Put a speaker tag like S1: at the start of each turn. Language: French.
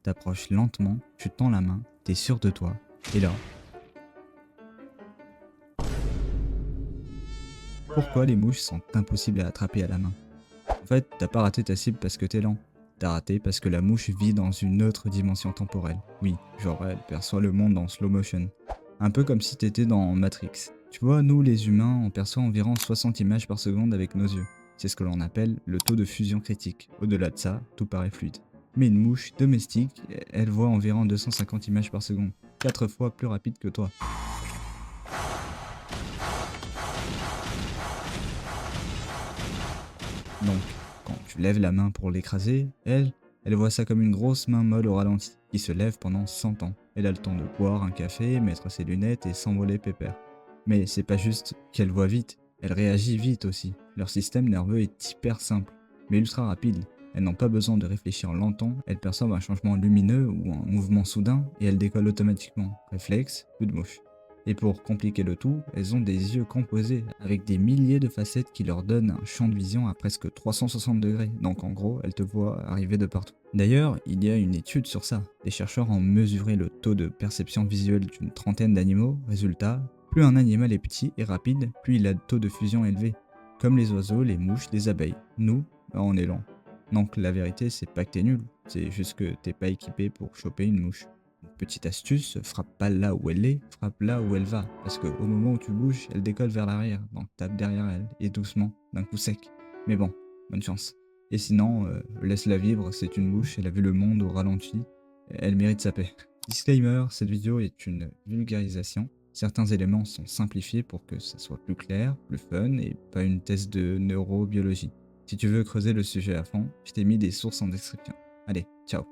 S1: T'approches lentement, tu tends la main, t'es sûr de toi, et là... Pourquoi les mouches sont impossibles à attraper à la main? En fait, t'as pas raté ta cible parce que t'es lent. T'as raté parce que la mouche vit dans une autre dimension temporelle. Oui, genre elle perçoit le monde en slow motion. Un peu comme si t'étais dans Matrix. Tu vois, nous les humains, on perçoit environ 60 images par seconde avec nos yeux. C'est ce que l'on appelle le taux de fusion critique. Au-delà de ça, tout paraît fluide. Mais une mouche domestique, elle voit environ 250 images par seconde. 4 fois plus rapide que toi. Donc, quand tu lèves la main pour l'écraser, elle voit ça comme une grosse main molle au ralenti, qui se lève pendant 100 ans. Elle a le temps de boire un café, mettre ses lunettes et s'envoler pépère. Mais c'est pas juste qu'elle voit vite, elle réagit vite aussi. Leur système nerveux est hyper simple, mais ultra rapide. Elles n'ont pas besoin de réfléchir longtemps, elles perçoivent un changement lumineux ou un mouvement soudain et elles décollent automatiquement. Réflexe, coup de mouche. Et pour compliquer le tout, elles ont des yeux composés avec des milliers de facettes qui leur donnent un champ de vision à presque 360 degrés. Donc en gros, elles te voient arriver de partout. D'ailleurs, il y a une étude sur ça. Les chercheurs ont mesuré le taux de perception visuelle d'une trentaine d'animaux. Résultat, plus un animal est petit et rapide, plus il a de taux de fusion élevé. Comme les oiseaux, les mouches, les abeilles. Nous, on est lent. Donc la vérité, c'est pas que t'es nul, c'est juste que t'es pas équipé pour choper une mouche. Petite astuce, frappe pas là où elle est, frappe là où elle va. Parce qu'au moment où tu bouges, elle décolle vers l'arrière. Donc tape derrière elle, et doucement, d'un coup sec. Mais bon, bonne chance. Et sinon, laisse-la vivre, c'est une mouche, elle a vu le monde au ralenti. Elle mérite sa paix. Disclaimer, cette vidéo est une vulgarisation. Certains éléments sont simplifiés pour que ça soit plus clair, plus fun, et pas une thèse de neurobiologie. Si tu veux creuser le sujet à fond, je t'ai mis des sources en description. Allez, ciao.